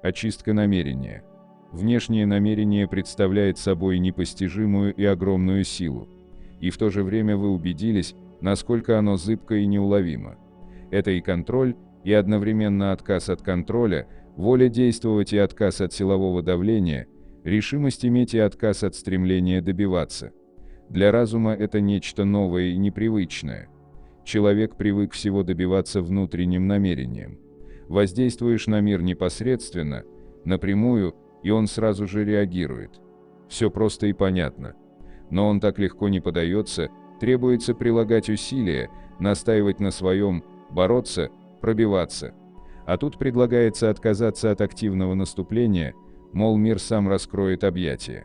Очистка намерения. Внешнее намерение представляет собой непостижимую и огромную силу. И в то же время вы убедились, насколько оно зыбко и неуловимо. Это и контроль, и одновременно отказ от контроля, воля действовать и отказ от силового давления, решимость иметь и отказ от стремления добиваться. Для разума это нечто новое и непривычное. Человек привык всего добиваться внутренним намерением. Воздействуешь на мир непосредственно, напрямую, и он сразу же реагирует. Все просто и понятно. Но он так легко не поддается, требуется прилагать усилия, настаивать на своем, бороться, пробиваться. А тут предлагается отказаться от активного наступления, мол, мир сам раскроет объятия.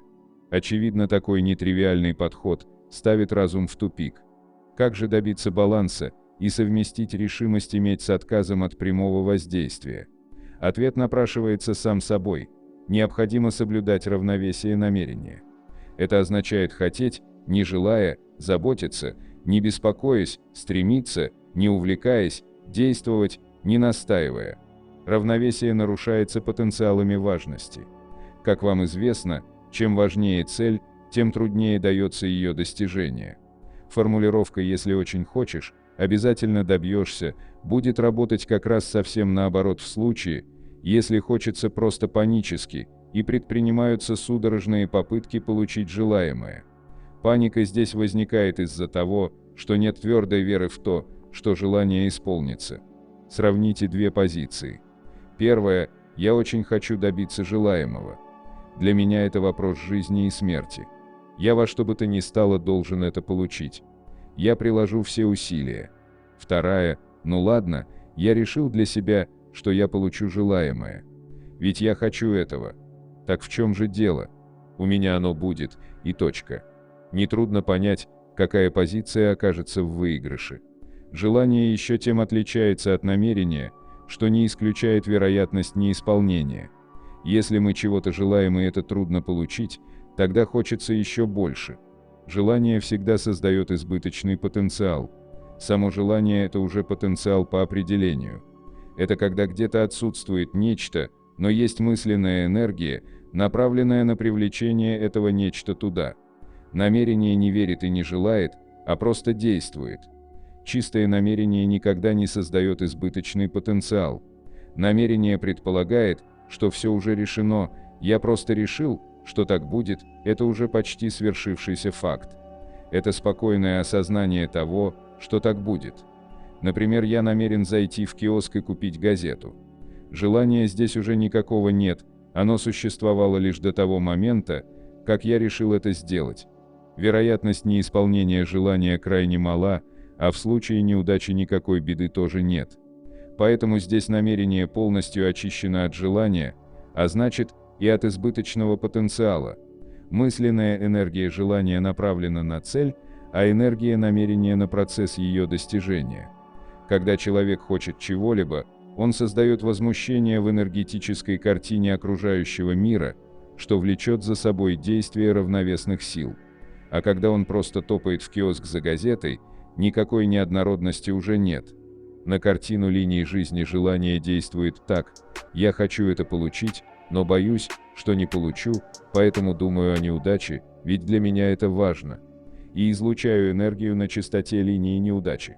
Очевидно, такой нетривиальный подход ставит разум в тупик. Как же добиться баланса и совместить решимость иметь с отказом от прямого воздействия? Ответ напрашивается сам собой. Необходимо соблюдать равновесие намерения. Это означает хотеть, не желая, заботиться, не беспокоясь, стремиться, не увлекаясь, действовать, не настаивая. Равновесие нарушается потенциалами важности. Как вам известно, чем важнее цель, тем труднее дается ее достижение. Формулировка «если очень хочешь, обязательно добьешься» будет работать как раз совсем наоборот в случае, если хочется просто панически, и предпринимаются судорожные попытки получить желаемое. Паника здесь возникает из-за того, что нет твердой веры в то, что желание исполнится. Сравните две позиции. Первая – я очень хочу добиться желаемого. Для меня это вопрос жизни и смерти. Я во что бы то ни стало должен это получить. Я приложу все усилия. Вторая – ну ладно, я решил для себя, что я получу желаемое. Ведь я хочу этого. Так в чем же дело? У меня оно будет, и точка. Нетрудно понять, какая позиция окажется в выигрыше. Желание еще тем отличается от намерения, что не исключает вероятность неисполнения. Если мы чего-то желаем и это трудно получить, тогда хочется еще больше. Желание всегда создает избыточный потенциал. Само желание – это уже потенциал по определению. Это когда где-то отсутствует нечто, но есть мысленная энергия, направленная на привлечение этого нечто туда. Намерение не верит и не желает, а просто действует. Чистое намерение никогда не создает избыточный потенциал. Намерение предполагает, что все уже решено, я просто решил, что так будет, это уже почти свершившийся факт. Это спокойное осознание того, что так будет. Например, я намерен зайти в киоск и купить газету. Желания здесь уже никакого нет, оно существовало лишь до того момента, как я решил это сделать. Вероятность неисполнения желания крайне мала, а в случае неудачи никакой беды тоже нет. Поэтому здесь намерение полностью очищено от желания, а значит и от избыточного потенциала. Мысленная энергия желания направлена на цель, а энергия намерения на процесс ее достижения. Когда человек хочет чего-либо, он создает возмущение в энергетической картине окружающего мира, что влечет за собой действие равновесных сил. А когда он просто топает в киоск за газетой, никакой неоднородности уже нет. На картину линии жизни желание действует так: я хочу это получить, но боюсь, что не получу, поэтому думаю о неудаче, ведь для меня это важно. И излучаю энергию на частоте линии неудачи.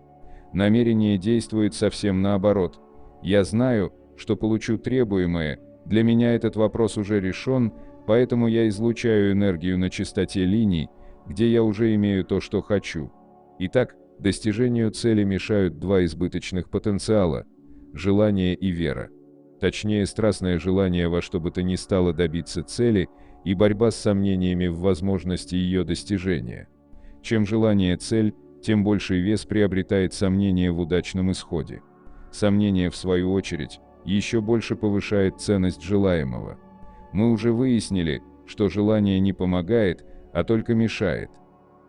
Намерение действует совсем наоборот. Я знаю, что получу требуемое, для меня этот вопрос уже решен, поэтому я излучаю энергию на частоте линий, где я уже имею то, что хочу. Итак, достижению цели мешают два избыточных потенциала – желание и вера. Точнее, страстное желание во что бы то ни стало добиться цели и борьба с сомнениями в возможности ее достижения. Чем желание цель, тем больший вес приобретает сомнение в удачном исходе. Сомнение, в свою очередь, еще больше повышает ценность желаемого. Мы уже выяснили, что желание не помогает, а только мешает.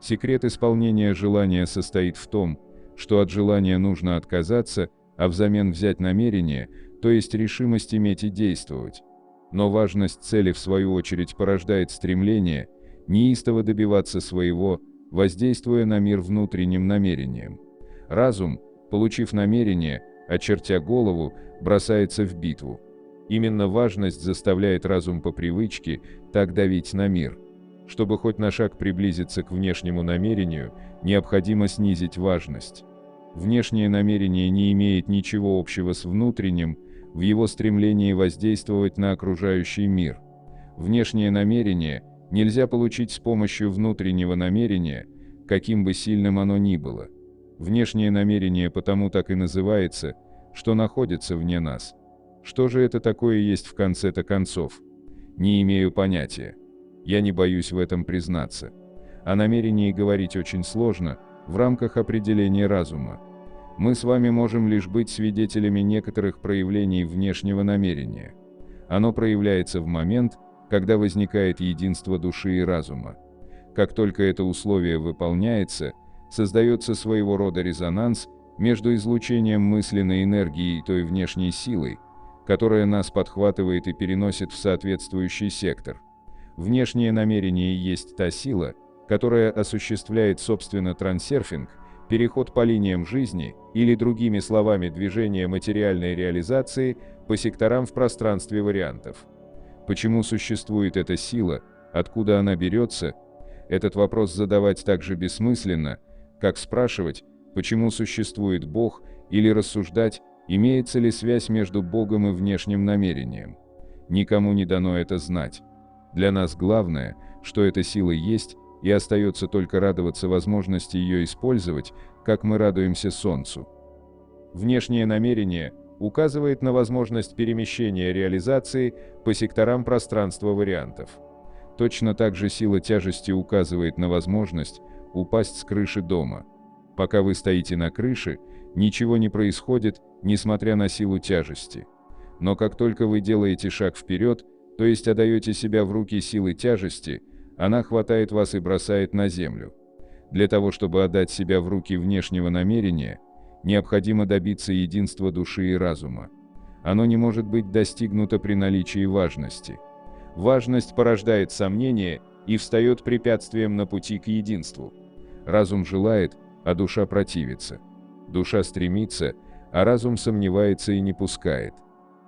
Секрет исполнения желания состоит в том, что от желания нужно отказаться, а взамен взять намерение, то есть решимость иметь и действовать. Но важность цели в свою очередь порождает стремление неистово добиваться своего, воздействуя на мир внутренним намерением. Разум, получив намерение, очертя голову, бросается в битву. Именно важность заставляет разум по привычке так давить на мир. Чтобы хоть на шаг приблизиться к внешнему намерению, необходимо снизить важность. Внешнее намерение не имеет ничего общего с внутренним в его стремлении воздействовать на окружающий мир. Внешнее намерение нельзя получить с помощью внутреннего намерения, каким бы сильным оно ни было. Внешнее намерение потому так и называется, что находится вне нас. Что же это такое есть в конце-то концов? Не имею понятия. Я не боюсь в этом признаться. О намерении говорить очень сложно в рамках определения разума. Мы с вами можем лишь быть свидетелями некоторых проявлений внешнего намерения. Оно проявляется в момент, когда возникает единство души и разума. Как только это условие выполняется, создается своего рода резонанс между излучением мысленной энергии и той внешней силой, которая нас подхватывает и переносит в соответствующий сектор. Внешнее намерение есть та сила, которая осуществляет, собственно, трансерфинг, переход по линиям жизни, или, другими словами, движение материальной реализации по секторам в пространстве вариантов. Почему существует эта сила, откуда она берется? Этот вопрос задавать так же бессмысленно, как спрашивать, почему существует Бог, или рассуждать, имеется ли связь между Богом и внешним намерением. Никому не дано это знать. Для нас главное, что эта сила есть, и остается только радоваться возможности ее использовать, как мы радуемся Солнцу. Внешнее намерение указывает на возможность перемещения реализации по секторам пространства вариантов. Точно так же сила тяжести указывает на возможность упасть с крыши дома. Пока вы стоите на крыше, ничего не происходит, несмотря на силу тяжести. Но как только вы делаете шаг вперед, то есть отдаете себя в руки силы тяжести, она хватает вас и бросает на землю. Для того, чтобы отдать себя в руки внешнего намерения, необходимо добиться единства души и разума. Оно не может быть достигнуто при наличии важности. Важность порождает сомнение и встает препятствием на пути к единству. Разум желает, а душа противится. Душа стремится, а разум сомневается и не пускает.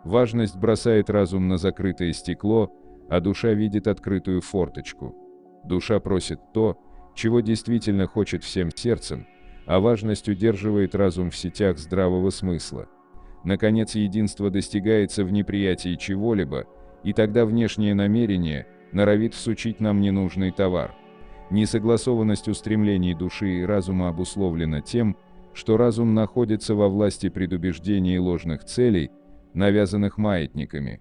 Важность бросает разум на закрытое стекло, а душа видит открытую форточку. Душа просит то, чего действительно хочет всем сердцем, а важность удерживает разум в сетях здравого смысла. Наконец, единство достигается в неприятии чего-либо, и тогда внешнее намерение норовит всучить нам ненужный товар. Несогласованность устремлений души и разума обусловлена тем, что разум находится во власти предубеждений и ложных целей, навязанных маятниками.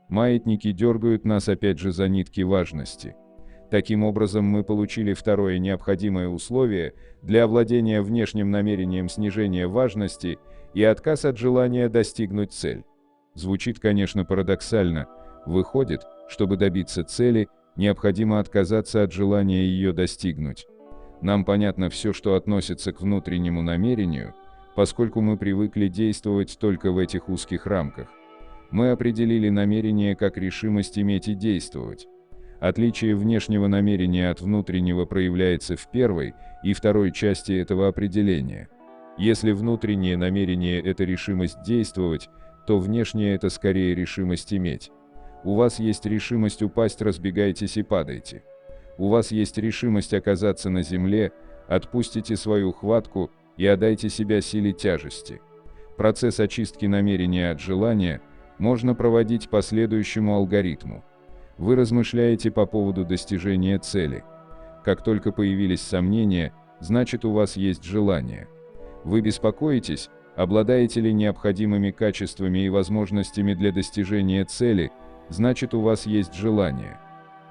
Маятники дергают нас опять же за нитки важности. Таким образом, мы получили второе необходимое условие для овладения внешним намерением снижения важности и отказ от желания достигнуть цель. Звучит, конечно, парадоксально. Выходит, чтобы добиться цели, необходимо отказаться от желания ее достигнуть. Нам понятно все, что относится к внутреннему намерению, поскольку мы привыкли действовать только в этих узких рамках. Мы определили намерение как решимость иметь и действовать. Отличие внешнего намерения от внутреннего проявляется в первой и второй части этого определения. Если внутреннее намерение – это решимость действовать, то внешнее – это скорее решимость иметь. У вас есть решимость упасть, разбегайтесь и падайте. У вас есть решимость оказаться на земле, отпустите свою хватку и отдайте себя силе тяжести. Процесс очистки намерения от желания можно проводить по следующему алгоритму. Вы размышляете по поводу достижения цели. Как только появились сомнения, значит, у вас есть желание. Вы беспокоитесь, обладаете ли необходимыми качествами и возможностями для достижения цели, значит, у вас есть желание.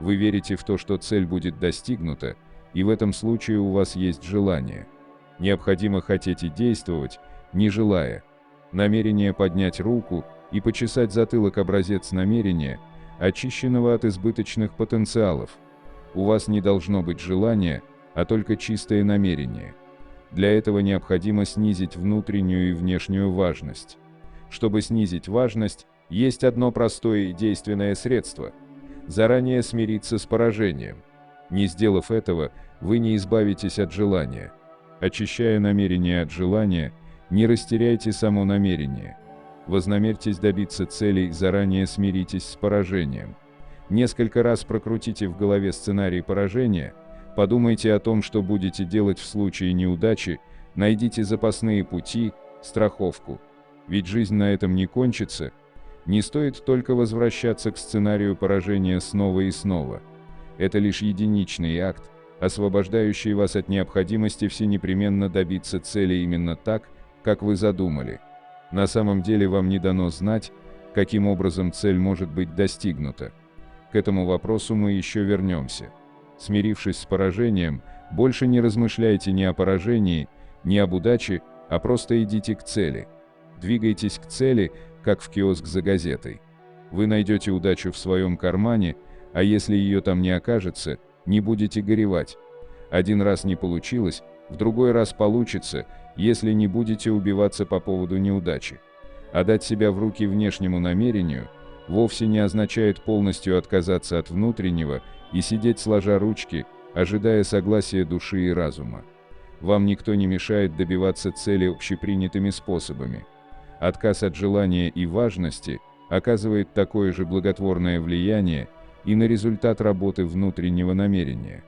Вы верите в то, что цель будет достигнута, и в этом случае у вас есть желание. Необходимо хотеть и действовать, не желая. Намерение поднять руку и почесать затылок – образец намерения, очищенного от избыточных потенциалов. У вас не должно быть желания, а только чистое намерение. Для этого необходимо снизить внутреннюю и внешнюю важность. Чтобы снизить важность, есть одно простое и действенное средство – заранее смириться с поражением. Не сделав этого, вы не избавитесь от желания. Очищая намерение от желания, не растеряйте само намерение. Вознамерьтесь добиться целей, заранее смиритесь с поражением. Несколько раз прокрутите в голове сценарий поражения, подумайте о том, что будете делать в случае неудачи, найдите запасные пути, страховку. Ведь жизнь на этом не кончится. Не стоит только возвращаться к сценарию поражения снова и снова. Это лишь единичный акт, освобождающий вас от необходимости всенепременно добиться цели именно так, как вы задумали. На самом деле вам не дано знать, каким образом цель может быть достигнута. К этому вопросу мы еще вернемся. Смирившись с поражением, больше не размышляйте ни о поражении, ни об удаче, а просто идите к цели. Двигайтесь к цели, как в киоск за газетой. Вы найдете удачу в своем кармане, а если ее там не окажется, не будете горевать. Один раз не получилось, в другой раз получится, если не будете убиваться по поводу неудачи. Отдать себя в руки внешнему намерению вовсе не означает полностью отказаться от внутреннего и сидеть сложа ручки, ожидая согласия души и разума. Вам никто не мешает добиваться цели общепринятыми способами. Отказ от желания и важности оказывает такое же благотворное влияние и на результат работы внутреннего намерения.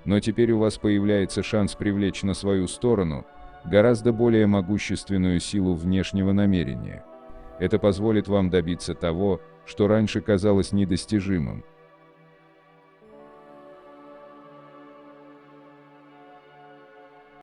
Но теперь у вас появляется шанс привлечь на свою сторону гораздо более могущественную силу внешнего намерения. Это позволит вам добиться того, что раньше казалось недостижимым.